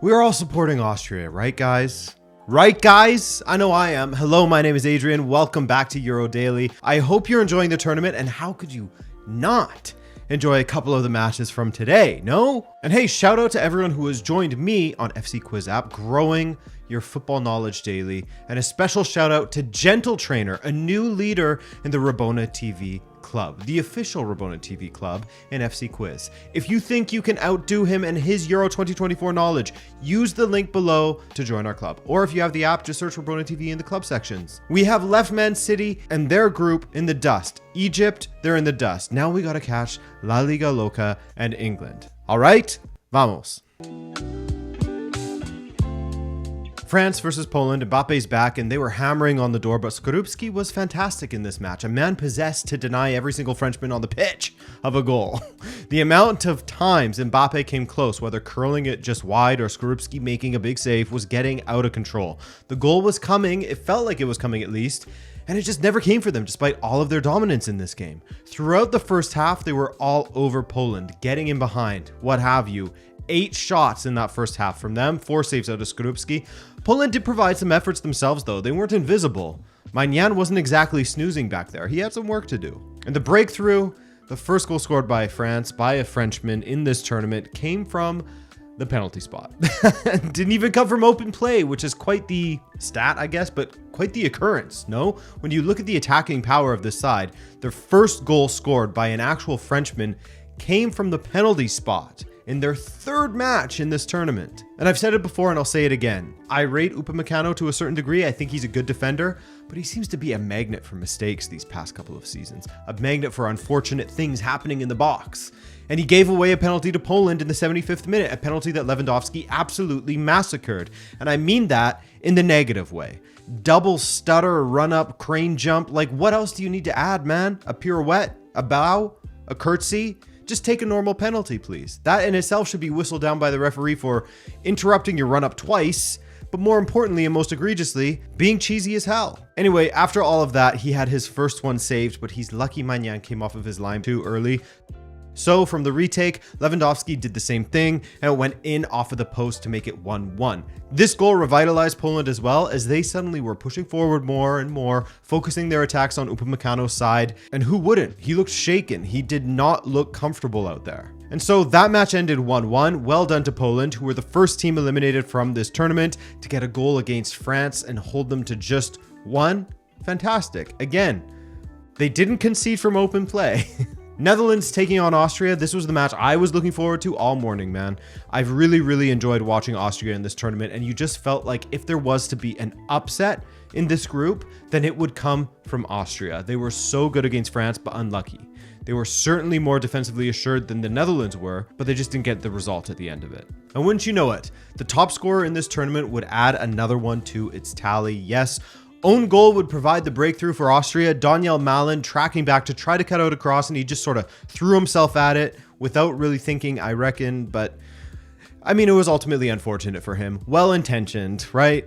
We are all supporting Austria, right guys? Right guys? I know I am. Hello, my name is Adrian. Welcome back to Euro Daily. I hope you're enjoying the tournament, and how could you not enjoy a couple of the matches from today, no? And hey, shout out to everyone who has joined me on FC Quiz app, growing your football knowledge daily. And a special shout out to Gentle Trainer, a new leader in the Rabona TV Club, the official Rabona TV Club in FC Quiz. If you think you can outdo him and his Euro 2024 knowledge, use the link below to join our club. Or if you have the app, just search Rabona TV in the club sections. We have left Man City and their group in the dust. Egypt, they're in the dust. Now we gotta catch La Liga Loca and England. All right, vamos. France versus Poland. Mbappe's back and they were hammering on the door, but Skorupski was fantastic in this match. A man possessed to deny every single Frenchman on the pitch of a goal. The amount of times Mbappé came close, whether curling it just wide or Skorupski making a big save, was getting out of control. The goal was coming, it felt like it was coming at least, and it just never came for them despite all of their dominance in this game. Throughout the first half, they were all over Poland, getting in behind, what have you. 8 shots in that first half from them, 4 saves out of Skorupski. Poland did provide some efforts themselves though, they weren't invisible. Maignan wasn't exactly snoozing back there, he had some work to do. And the breakthrough, the first goal scored by France, by a Frenchman in this tournament, came from the penalty spot. Didn't even come from open play, which is quite the stat, I guess, but quite the occurrence, no? When you look at the attacking power of this side, their first goal scored by an actual Frenchman came from the penalty spot in their 3rd match in this tournament. And I've said it before and I'll say it again. I rate Upamecano to a certain degree. I think he's a good defender, but he seems to be a magnet for mistakes these past couple of seasons. A magnet for unfortunate things happening in the box. And he gave away a penalty to Poland in the 75th minute, a penalty that Lewandowski absolutely massacred. And I mean that in the negative way. Double stutter, run up, crane jump. Like, what else do you need to add, man? A pirouette, a bow, a curtsy? Just take a normal penalty, please. That in itself should be whistled down by the referee for interrupting your run up twice, but more importantly and most egregiously, being cheesy as hell. Anyway, after all of that, he had his first one saved, but he's lucky Maignan came off of his line too early. So from the retake, Lewandowski did the same thing and it went in off of the post to make it 1-1. This goal revitalized Poland as well, as they suddenly were pushing forward more and more, focusing their attacks on Upamecano's side. And who wouldn't? He looked shaken. He did not look comfortable out there. And so that match ended 1-1. Well done to Poland, who were the first team eliminated from this tournament to get a goal against France and hold them to just 1. Fantastic. Again, they didn't concede from open play. Netherlands taking on Austria. This was the match I was looking forward to all morning, man. I've really enjoyed watching Austria in this tournament, and you just felt like if there was to be an upset in this group, then it would come from Austria. They were so good against France, but unlucky. They were certainly more defensively assured than the Netherlands were, but they just didn't get the result at the end of it. And wouldn't you know it, the top scorer in this tournament would add another one to its tally. Yes, own goal would provide the breakthrough for Austria. Daniel Malin tracking back to try to cut out a cross, and he just sort of threw himself at it without really thinking, I reckon. But I mean, it was ultimately unfortunate for him. Well-intentioned, right?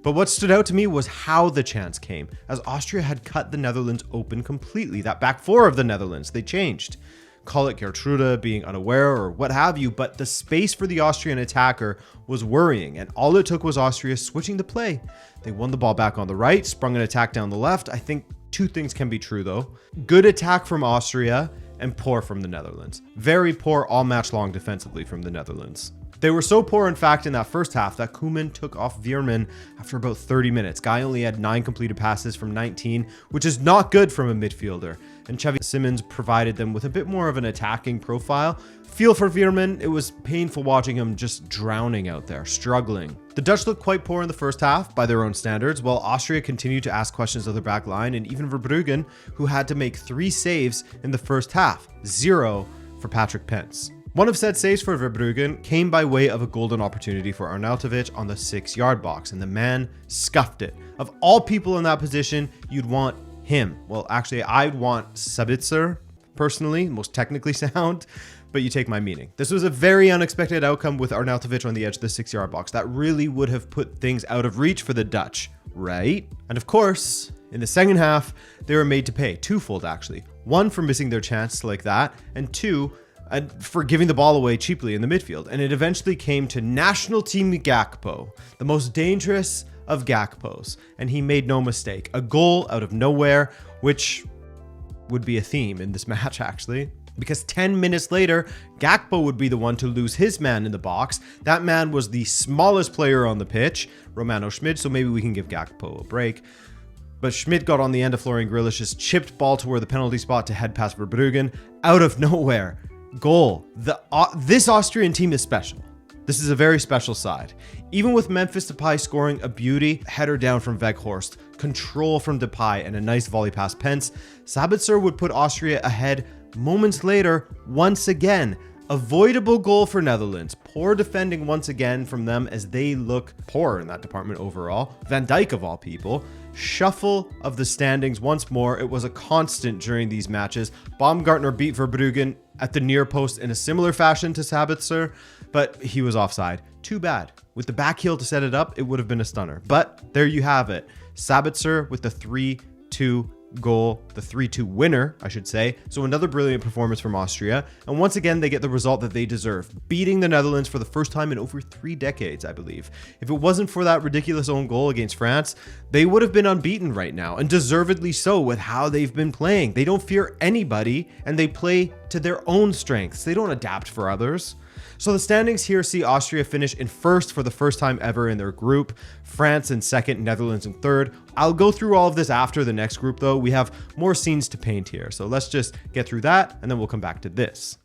But what stood out to me was how the chance came, as Austria had cut the Netherlands open completely. That back four of the Netherlands, they changed. Call it Gertruda being unaware or what have you, but the space for the Austrian attacker was worrying, and all it took was Austria switching the play. They won the ball back on the right, sprung an attack down the left. I think 2 things can be true though. Good attack from Austria and poor from the Netherlands. Very poor all match long defensively from the Netherlands. They were so poor, in fact, in that first half that Koeman took off Veerman after about 30 minutes. Guy only had 9 completed passes from 19, which is not good from a midfielder. And Xavi Simons provided them with a bit more of an attacking profile. Feel for Veerman, it was painful watching him just drowning out there, struggling. The Dutch looked quite poor in the first half by their own standards, while Austria continued to ask questions of their back line, and even Verbruggen, who had to make 3 saves in the first half, 0 for Patrick Pence. One of said saves for Verbruggen came by way of a golden opportunity for Arnautovic on the 6-yard box, and the man scuffed it. Of all people in that position, you'd want him. Well, actually, I'd want Sabitzer, personally, most technically sound, but you take my meaning. This was a very unexpected outcome with Arnautovic on the edge of the 6-yard box. That really would have put things out of reach for the Dutch, right? And of course, in the second half, they were made to pay, twofold actually. 1, for missing their chance like that, and 2, for giving the ball away cheaply in the midfield. And it eventually came to national team Gakpo, the most dangerous of Gakpos. And he made no mistake. A goal out of nowhere, which would be a theme in this match, actually. Because 10 minutes later, Gakpo would be the one to lose his man in the box. That man was the smallest player on the pitch, Romano Schmid, so maybe we can give Gakpo a break. But Schmidt got on the end of Florian Grillish's chipped ball toward the penalty spot to head past Verbruggen. Out of nowhere. Goal. This Austrian team is special. This is a very special side. Even with Memphis Depay scoring a beauty, header down from Weghorst, control from Depay, and a nice volley past Pence, Sabitzer would put Austria ahead moments later once again. Avoidable goal for Netherlands. Poor defending once again from them as they look poor in that department overall. Van Dijk of all people. Shuffle of the standings once more. It was a constant during these matches. Baumgartner beat Verbruggen at the near post in a similar fashion to Sabitzer, but he was offside. Too bad. With the back heel to set it up, it would have been a stunner. But there you have it. Sabitzer with the 3-2 goal, the 3-2 winner, I should say. So another brilliant performance from Austria. And once again, they get the result that they deserve, beating the Netherlands for the first time in over 3 decades, I believe. If it wasn't for that ridiculous own goal against France, they would have been unbeaten right now, and deservedly so with how they've been playing. They don't fear anybody, and they play to their own strengths. They don't adapt for others. So the standings here see Austria finish in first for the first time ever in their group, France in second, Netherlands in third. I'll go through all of this after the next group though. We have more scenes to paint here. So let's just get through that and then we'll come back to this.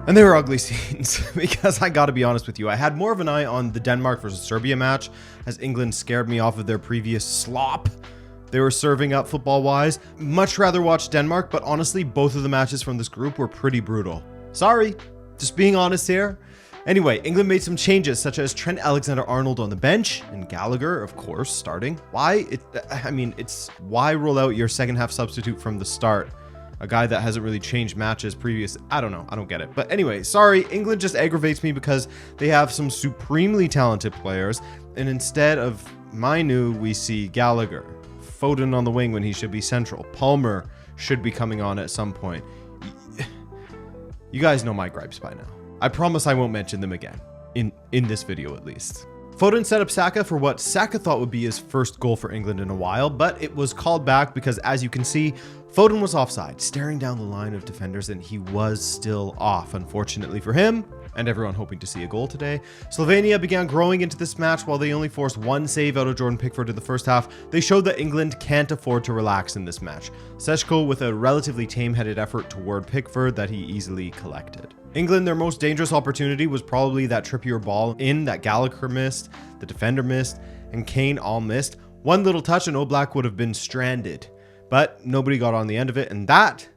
And they were ugly scenes because I gotta be honest with you, I had more of an eye on the Denmark versus Serbia match as England scared me off of their previous slop they were serving up football-wise. Much rather watch Denmark, but honestly, both of the matches from this group were pretty brutal. Sorry, just being honest here. Anyway, England made some changes, such as Trent Alexander-Arnold on the bench, and Gallagher, of course, starting. Why roll out your second half substitute from the start? A guy that hasn't really changed matches previous. I don't know. I don't get it. But anyway, sorry. England just aggravates me because they have some supremely talented players. And instead of Mainu, we see Gallagher. Foden on the wing when he should be central. Palmer should be coming on at some point. You guys know my gripes by now. I promise I won't mention them again. In this video at least. Foden set up Saka for what Saka thought would be his first goal for England in a while, but it was called back because, as you can see, Foden was offside, staring down the line of defenders, and he was still off, unfortunately for him, and everyone hoping to see a goal today. Slovenia began growing into this match. While they only forced one save out of Jordan Pickford in the first half, they showed that England can't afford to relax in this match. Seško with a relatively tame-headed effort toward Pickford that he easily collected. England, their most dangerous opportunity was probably that Trippier ball in that Gallagher missed, the defender missed, and Kane all missed. One little touch and Oblak would have been stranded, but nobody got on the end of it, and that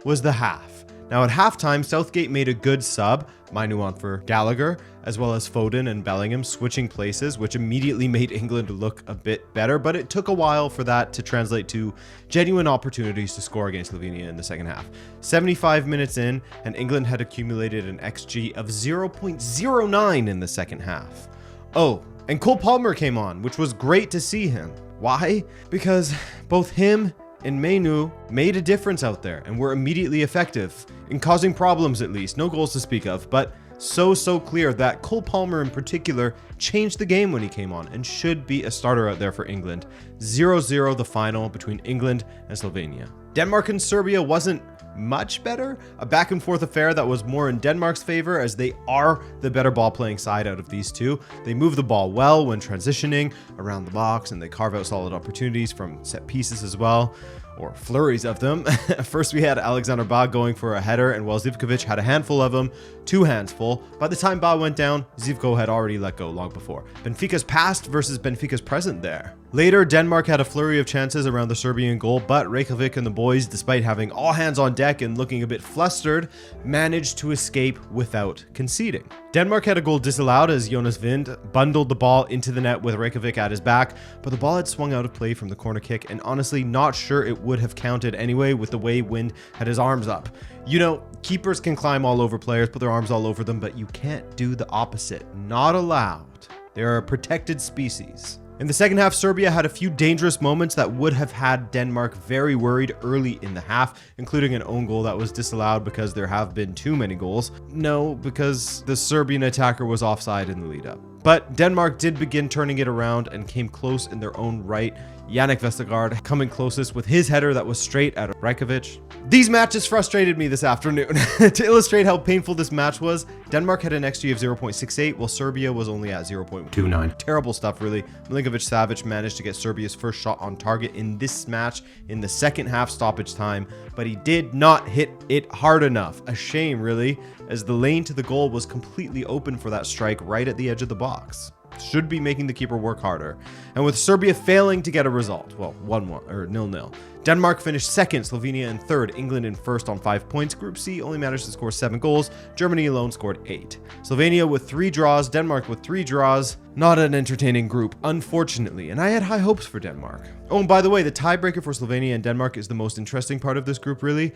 was the half. Now at halftime, Southgate made a good sub, Mainu on for Gallagher, as well as Foden and Bellingham switching places, which immediately made England look a bit better, but it took a while for that to translate to genuine opportunities to score against Slovenia in the second half. 75 minutes in, and England had accumulated an XG of 0.09 in the second half. Oh, and Cole Palmer came on, which was great to see him. Why? Because both him and Mainu made a difference out there and were immediately effective in causing problems, at least. No goals to speak of, but so clear that Cole Palmer in particular changed the game when he came on and should be a starter out there for England. 0-0 the final between England and Slovenia. Denmark and Serbia wasn't much better. A back and forth affair that was more in Denmark's favor as they are the better ball playing side out of these two. They move the ball well when transitioning around the box and they carve out solid opportunities from set pieces as well, or flurries of them. First we had Alexander Ba going for a header, and while Zivkovic had a handful of them, 2 hands full. By the time Ba went down, Zivko had already let go long before. Benfica's past versus Benfica's present there. Later, Denmark had a flurry of chances around the Serbian goal, but Reykjavik and the boys, despite having all hands on deck and looking a bit flustered, managed to escape without conceding. Denmark had a goal disallowed as Jonas Wind bundled the ball into the net with Reykjavik at his back, but the ball had swung out of play from the corner kick, and honestly not sure it would have counted anyway with the way Wind had his arms up. You know, keepers can climb all over players, put their arms all over them, but you can't do the opposite. Not allowed. They are a protected species. In the second half, Serbia had a few dangerous moments that would have had Denmark very worried early in the half, including an own goal that was disallowed because there have been too many goals. No, because the Serbian attacker was offside in the lead up. But Denmark did begin turning it around and came close in their own right. Yannick Vestergaard coming closest with his header that was straight at Rajkovic. These matches frustrated me this afternoon. To illustrate how painful this match was, Denmark had an XG of 0.68 while Serbia was only at 0.29. Terrible stuff, really. Milinkovic-Savic managed to get Serbia's first shot on target in this match in the second half stoppage time, but he did not hit it hard enough. A shame, really, as the lane to the goal was completely open for that strike right at the edge of the box. Should be making the keeper work harder. And with Serbia failing to get a result, well, 1-1 or 0-0. Denmark finished second, Slovenia in third, England in first on 5 points. Group C only managed to score 7 goals. Germany alone scored 8. Slovenia with 3 draws, Denmark with 3 draws. Not an entertaining group, unfortunately, and I had high hopes for Denmark. Oh, and by the way, the tiebreaker for Slovenia and Denmark is the most interesting part of this group, really.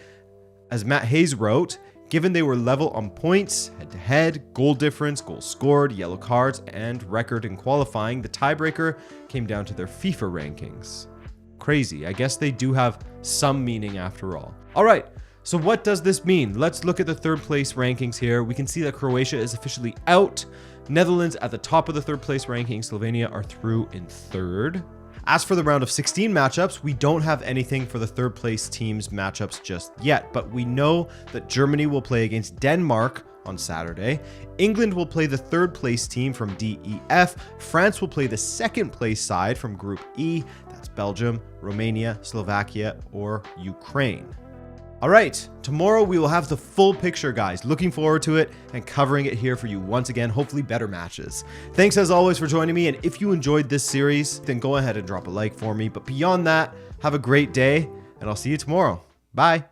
As Matt Hayes wrote, given they were level on points, head-to-head, goal difference, goals scored, yellow cards, and record in qualifying, the tiebreaker came down to their FIFA rankings. Crazy. I guess they do have some meaning after all. All right, so what does this mean? Let's look at the third place rankings here. We can see that Croatia is officially out. Netherlands at the top of the third place ranking. Slovenia are through in third. As for the round of 16 matchups, we don't have anything for the third place teams matchups just yet, but we know that Germany will play against Denmark on Saturday. England will play the third place team from DEF. France will play the second place side from Group E. That's Belgium, Romania, Slovakia, or Ukraine. All right, tomorrow we will have the full picture, guys. Looking forward to it and covering it here for you once again, hopefully better matches. Thanks as always for joining me, and if you enjoyed this series, then go ahead and drop a like for me. But beyond that, have a great day, and I'll see you tomorrow. Bye.